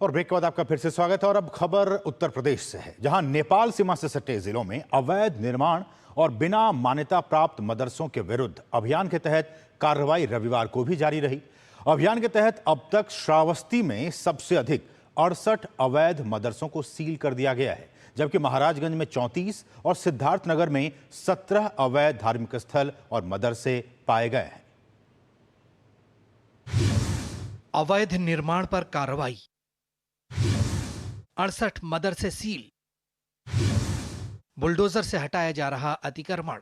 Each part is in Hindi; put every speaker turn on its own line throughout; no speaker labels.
और ब्रेक के बाद आपका फिर से स्वागत है। और अब खबर उत्तर प्रदेश से है, जहां नेपाल सीमा से सटे जिलों में अवैध निर्माण और बिना मान्यता प्राप्त मदरसों के विरुद्ध अभियान के तहत कार्रवाई रविवार को भी जारी रही। अभियान के तहत अब तक श्रावस्ती में सबसे अधिक 68 अवैध मदरसों को सील कर दिया गया है, जबकि महाराजगंज में 34 और सिद्धार्थनगर में 17 अवैध धार्मिक स्थल और मदरसे पाए गए हैं।
अवैध निर्माण पर कार्रवाई, 68 मदरसे सील, बुलडोजर से हटाया जा रहा अतिक्रमण।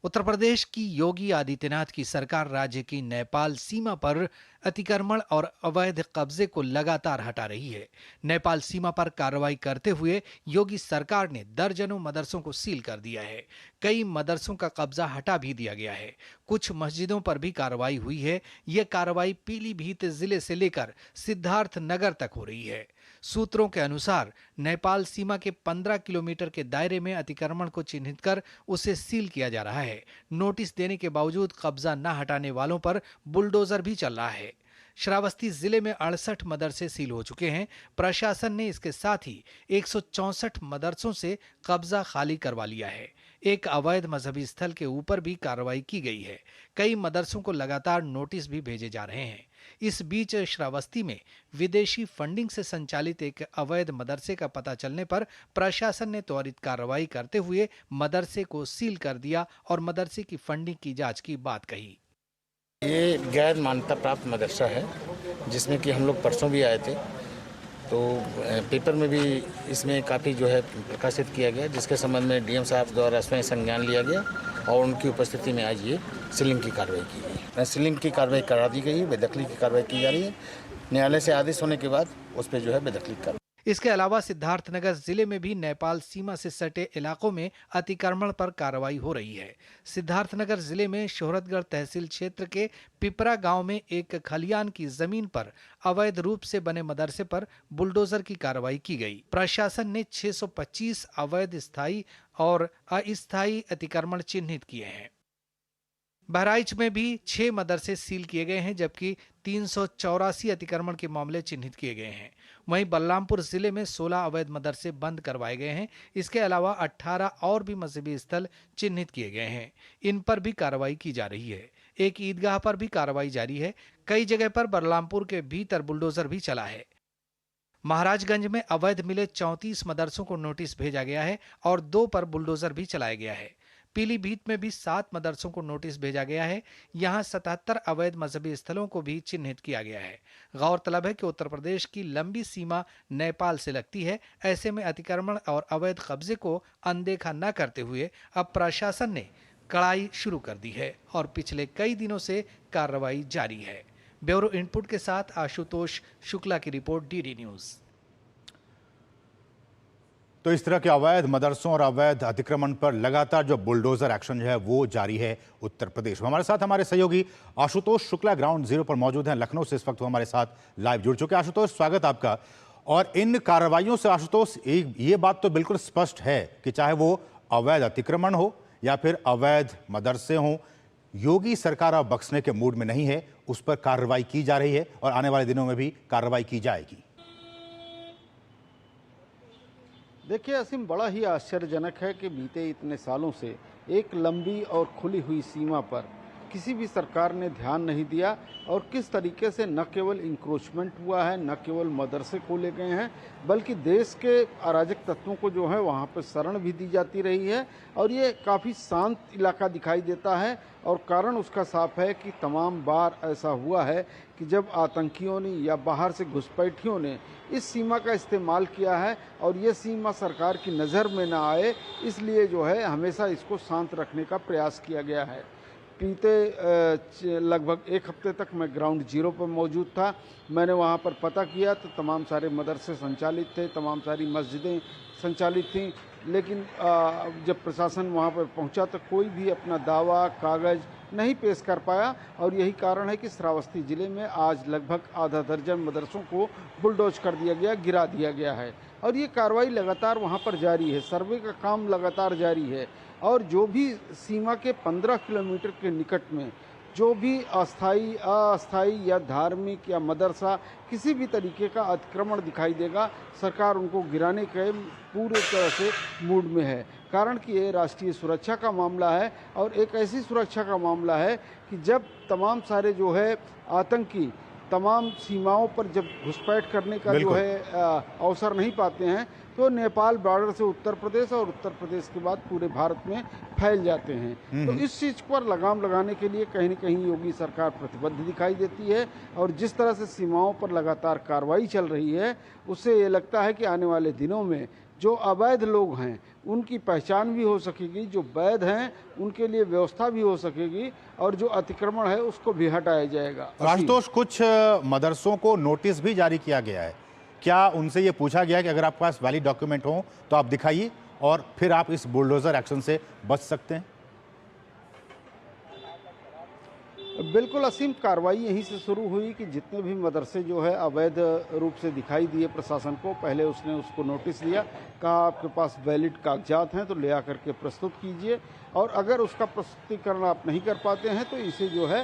उत्तर प्रदेश की योगी आदित्यनाथ की सरकार राज्य की नेपाल सीमा पर अतिक्रमण और अवैध कब्जे को लगातार हटा रही है। नेपाल सीमा पर कार्रवाई करते हुए योगी सरकार ने दर्जनों मदरसों को सील कर दिया है। कई मदरसों का कब्जा हटा भी दिया गया है। कुछ मस्जिदों पर भी कार्रवाई हुई है। यह कार्रवाई पीलीभीत जिले से लेकर सिद्धार्थनगर तक हो रही है। सूत्रों के अनुसार नेपाल सीमा के 15 किलोमीटर के दायरे में अतिक्रमण को चिन्हित कर उसे सील किया जा रहा है। नोटिस देने के बावजूद कब्जा न हटाने वालों पर बुलडोजर भी चल रहा है। श्रावस्ती जिले में 68 मदरसे सील हो चुके हैं। प्रशासन ने इसके साथ ही 164 मदरसों से कब्जा खाली करवा लिया है। एक अवैध मजहबी स्थल के ऊपर भी कार्रवाई की गई है। कई मदरसों को लगातार नोटिस भी भेजे जा रहे हैं। इस बीच श्रावस्ती में विदेशी फंडिंग से संचालित एक अवैध मदरसे का पता चलने पर प्रशासन ने त्वरित कार्रवाई करते हुए मदरसे को सील कर दिया और मदरसे की फंडिंग की जांच की बात कही।
ये गैर मान्यता प्राप्त मदरसा है, जिसमें कि हम लोग परसों भी आए थे, तो पेपर में भी इसमें काफ़ी जो है प्रकाशित किया गया, जिसके संबंध में डीएम साहब द्वारा स्वयं संज्ञान लिया गया और उनकी उपस्थिति में आज ये सीलिंग की कार्रवाई की गई। सीलिंग की कार्रवाई करा दी गई है, बेदखली की कार्रवाई की जा रही है। न्यायालय से आदेश होने के बाद उस पर जो है बेदखली कार्रवाई।
इसके अलावा सिद्धार्थनगर जिले में भी नेपाल सीमा से सटे इलाकों में अतिक्रमण पर कार्रवाई हो रही है। सिद्धार्थनगर जिले में शोहरतगढ़ तहसील क्षेत्र के पिपरा गांव में एक खलियान की जमीन पर अवैध रूप से बने मदरसे पर बुलडोजर की कार्रवाई की गई। प्रशासन ने 625 अवैध स्थायी और अस्थायी अतिक्रमण चिन्हित किए हैं। बहराइच में भी 6 मदरसे सील किए गए हैं, जबकि 384 अतिक्रमण के मामले चिन्हित किए गए हैं। वहीं बलरामपुर जिले में 16 अवैध मदरसे बंद करवाए गए हैं। इसके अलावा 18 और भी मजहबी स्थल चिन्हित किए गए हैं। इन पर भी कार्रवाई की जा रही है। एक ईदगाह पर भी कार्रवाई जारी है। कई जगह पर बलरामपुर के भीतर बुलडोजर भी चला है। महाराजगंज में अवैध मिले 34 मदरसों को नोटिस भेजा गया है और 2 पर बुलडोजर भी चलाया गया है। पीलीभीत में भी 7 मदरसों को नोटिस भेजा गया है। यहां 77 अवैध मजहबी स्थलों को भी चिन्हित किया गया है। गौरतलब है कि उत्तर प्रदेश की लंबी सीमा नेपाल से लगती है। ऐसे में अतिक्रमण और अवैध कब्जे को अनदेखा न करते हुए अब प्रशासन ने कड़ाई शुरू कर दी है और पिछले कई दिनों से कार्रवाई जारी है। ब्यूरो इनपुट के साथ आशुतोष शुक्ला की रिपोर्ट, डीडी न्यूज।
तो इस तरह के अवैध मदरसों और अवैध अतिक्रमण पर लगातार जो बुलडोजर एक्शन है वो जारी है उत्तर प्रदेश में। हमारे साथ हमारे सहयोगी आशुतोष शुक्ला ग्राउंड जीरो पर मौजूद हैं। लखनऊ से इस वक्त वो हमारे साथ लाइव जुड़ चुके हैं। आशुतोष, स्वागत आपका। और इन कार्रवाइयों से आशुतोष ये बात तो बिल्कुल स्पष्ट है कि चाहे वो अवैध अतिक्रमण हो या फिर अवैध मदरसे हों, योगी सरकार अब बख्शने के मूड में नहीं है। उस पर कार्रवाई की जा रही है और आने वाले दिनों में भी कार्रवाई की जाएगी।
देखिए असीम, बड़ा ही आश्चर्यजनक है कि बीते इतने सालों से एक लंबी और खुली हुई सीमा पर किसी भी सरकार ने ध्यान नहीं दिया और किस तरीके से न केवल इंक्रोचमेंट हुआ है, न केवल मदरसे खोले गए हैं, बल्कि देश के अराजक तत्वों को जो है वहाँ पर शरण भी दी जाती रही है। और ये काफ़ी शांत इलाका दिखाई देता है और कारण उसका साफ है कि तमाम बार ऐसा हुआ है कि जब आतंकियों ने या बाहर से घुसपैठियों ने इस सीमा का इस्तेमाल किया है और ये सीमा सरकार की नज़र में ना आए, इसलिए जो है हमेशा इसको शांत रखने का प्रयास किया गया है। बीते लगभग 1 हफ्ते तक मैं ग्राउंड जीरो पर मौजूद था। मैंने वहाँ पर पता किया तो तमाम सारे मदरसे संचालित थे, तमाम सारी मस्जिदें संचालित थीं, लेकिन जब प्रशासन वहाँ पर पहुँचा तो कोई भी अपना दावा कागज़ नहीं पेश कर पाया। और यही कारण है कि श्रावस्ती ज़िले में आज लगभग आधा दर्जन मदरसों को बुलडोज कर दिया गया, गिरा दिया गया है। और ये कार्रवाई लगातार वहाँ पर जारी है, सर्वे का काम लगातार जारी है। और जो भी सीमा के 15 किलोमीटर के निकट में जो भी अस्थाई अस्थाई या धार्मिक या मदरसा किसी भी तरीके का अतिक्रमण दिखाई देगा, सरकार उनको गिराने के पूरे तरह से मूड में है। कारण कि ये राष्ट्रीय सुरक्षा का मामला है और एक ऐसी सुरक्षा का मामला है कि जब तमाम सारे जो है आतंकी तमाम सीमाओं पर जब घुसपैठ करने का जो है अवसर नहीं पाते हैं, तो नेपाल बॉर्डर से उत्तर प्रदेश और उत्तर प्रदेश के बाद पूरे भारत में फैल जाते हैं। तो इस चीज़ पर लगाम लगाने के लिए कहीं न कहीं योगी सरकार प्रतिबद्ध दिखाई देती है और जिस तरह से सीमाओं पर लगातार कार्रवाई चल रही है, उससे ये लगता है कि आने वाले दिनों में जो अवैध लोग हैं उनकी पहचान भी हो सकेगी, जो वैध हैं उनके लिए व्यवस्था भी हो सकेगी और जो अतिक्रमण है उसको भी हटाया जाएगा।
आशुतोष, कुछ मदरसों को नोटिस भी जारी किया गया है, क्या उनसे ये पूछा गया कि अगर आपके पास वैलिड डॉक्यूमेंट हो तो आप दिखाइए और फिर आप इस बुलडोजर एक्शन से बच सकते हैं?
बिल्कुल असीम, कार्रवाई यहीं से शुरू हुई कि जितने भी मदरसे जो है अवैध रूप से दिखाई दिए प्रशासन को, पहले उसने उसको नोटिस दिया, कहा आपके पास वैलिड कागजात हैं तो ले आकर के प्रस्तुत कीजिए और अगर उसका प्रस्तुतिकरण आप नहीं कर पाते हैं तो इसे जो है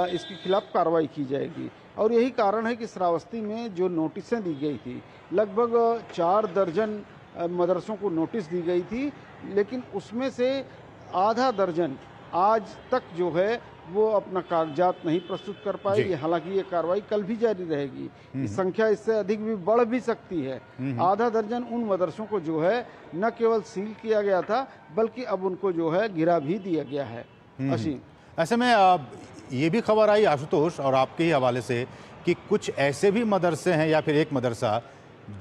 इसके खिलाफ कार्रवाई की जाएगी। और यही कारण है कि श्रावस्ती में जो नोटिसें दी गई थी, लगभग 4 दर्जन मदरसों को नोटिस दी गई थी, लेकिन उसमें से आधा दर्जन आज तक जो है वो अपना कागजात नहीं प्रस्तुत कर पाए। हालांकि ये कार्रवाई कल भी जारी रहेगी, इस संख्या इससे अधिक भी बढ़ भी सकती है। आधा दर्जन उन मदरसों को जो है न केवल सील किया गया था बल्कि अब उनको जो है गिरा भी दिया गया है। असीम,
ऐसे में ये भी खबर आई आशुतोष और आपके ही हवाले से कि कुछ ऐसे भी मदरसे हैं या फिर एक मदरसा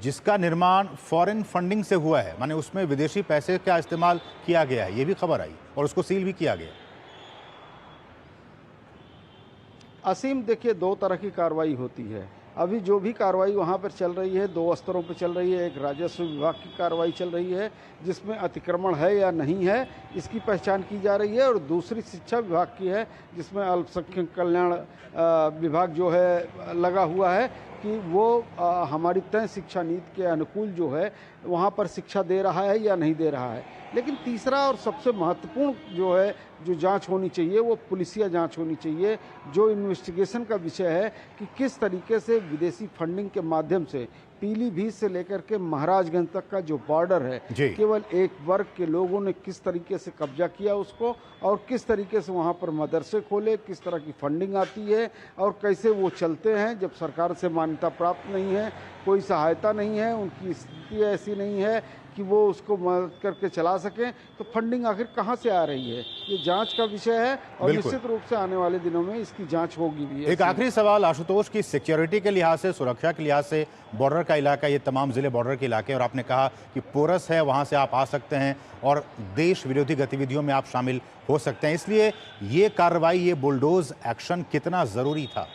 जिसका निर्माण फॉरेन फंडिंग से हुआ है, माने उसमें विदेशी पैसे का इस्तेमाल किया गया है, ये भी खबर आई और उसको सील भी किया गया।
असीम, देखिए 2 तरह की कार्रवाई होती है। अभी जो भी कार्रवाई वहाँ पर चल रही है 2 स्तरों पर चल रही है। एक राजस्व विभाग की कार्रवाई चल रही है जिसमें अतिक्रमण है या नहीं है इसकी पहचान की जा रही है और दूसरी शिक्षा विभाग की है जिसमें अल्पसंख्यक कल्याण विभाग जो है लगा हुआ है कि वो हमारी तय शिक्षा नीति के अनुकूल जो है वहाँ पर शिक्षा दे रहा है या नहीं दे रहा है। लेकिन तीसरा और सबसे महत्वपूर्ण जो है जो जांच होनी चाहिए वो पुलिसिया जांच होनी चाहिए, जो इन्वेस्टिगेशन का विषय है कि किस तरीके से विदेशी फंडिंग के माध्यम से पीलीभीत से लेकर के महाराजगंज तक का जो बॉर्डर है केवल एक वर्ग के लोगों ने किस तरीके से कब्जा किया उसको और किस तरीके से वहाँ पर मदरसे खोले, किस तरह की फंडिंग आती है और कैसे वो चलते हैं जब सरकार से मान्यता प्राप्त नहीं है, कोई सहायता नहीं है, उनकी स्थिति ऐसी नहीं है कि वो उसको मदद करके चला सकें, तो फंडिंग आखिर कहाँ से आ रही है, ये जांच का विषय है और निश्चित रूप से आने वाले दिनों में इसकी जांच होगी भी।
एक आखिरी सवाल आशुतोष की सिक्योरिटी के लिहाज से, सुरक्षा के लिहाज से बॉर्डर का इलाका, ये तमाम जिले बॉर्डर के इलाके और आपने कहा कि पोरस है, वहां से आप आ सकते हैं और देश विरोधी गतिविधियों में आप शामिल हो सकते हैं, इसलिए ये कार्रवाई, ये बुलडोज एक्शन कितना जरूरी था?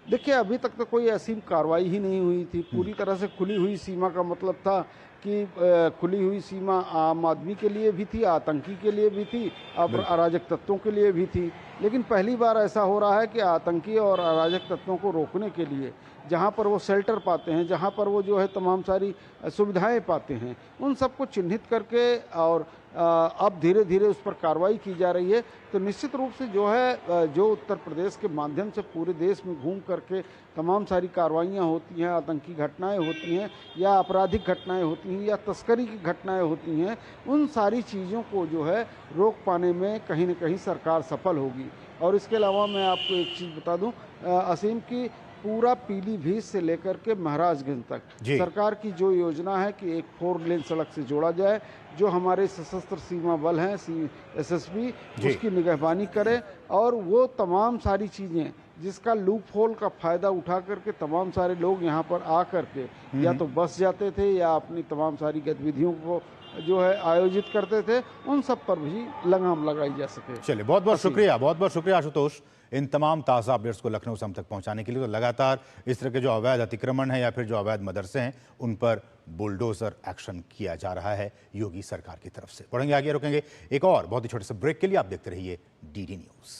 देखिए, अभी तक तो कोई ऐसी कार्रवाई ही नहीं हुई थी। पूरी तरह से खुली हुई सीमा का मतलब था कि खुली हुई सीमा आम आदमी के लिए भी थी, आतंकी के लिए भी थी, अराजक तत्वों के लिए भी थी। लेकिन पहली बार ऐसा हो रहा है कि आतंकी और अराजक तत्वों को रोकने के लिए जहाँ पर वो शेल्टर पाते हैं, जहाँ पर वो जो है तमाम सारी सुविधाएं पाते हैं, उन सबको चिन्हित करके और अब धीरे धीरे उस पर कार्रवाई की जा रही है। तो निश्चित रूप से जो है जो उत्तर प्रदेश के माध्यम से पूरे देश में घूम करके तमाम सारी कार्रवाइयाँ होती हैं, आतंकी घटनाएं होती हैं या आपराधिक घटनाएं होती हैं या तस्करी की घटनाएं होती हैं, उन सारी चीज़ों को जो है रोक पाने में कहीं न कहीं सरकार सफल होगी। और इसके अलावा मैं आपको एक चीज़ बता दूं असीम की, पूरा पीलीभीत से लेकर के महाराजगंज तक सरकार की जो योजना है कि एक 4 लेन सड़क से जोड़ा जाए, जो हमारे सशस्त्र सीमा बल हैं SSB उसकी निगहबानी करे और वो तमाम सारी चीज़ें जिसका लूप होल का फ़ायदा उठा करके तमाम सारे लोग यहाँ पर आ करके या तो बस जाते थे या अपनी तमाम सारी गतिविधियों को जो है आयोजित करते थे, उन सब पर भी लगाम लगाई जा सके।
चलिए, बहुत बहुत शुक्रिया आशुतोष इन तमाम ताज़ा अपडेट्स को लखनऊ से हम तक पहुंचाने के लिए। तो लगातार इस तरह के जो अवैध अतिक्रमण है या फिर जो अवैध मदरसे हैं उन पर बुलडोजर एक्शन किया जा रहा है योगी सरकार की तरफ से। बढ़ेंगे आगे, रुकेंगे एक और बहुत ही छोटे से ब्रेक के लिए। आप देखते रहिए DD न्यूज़।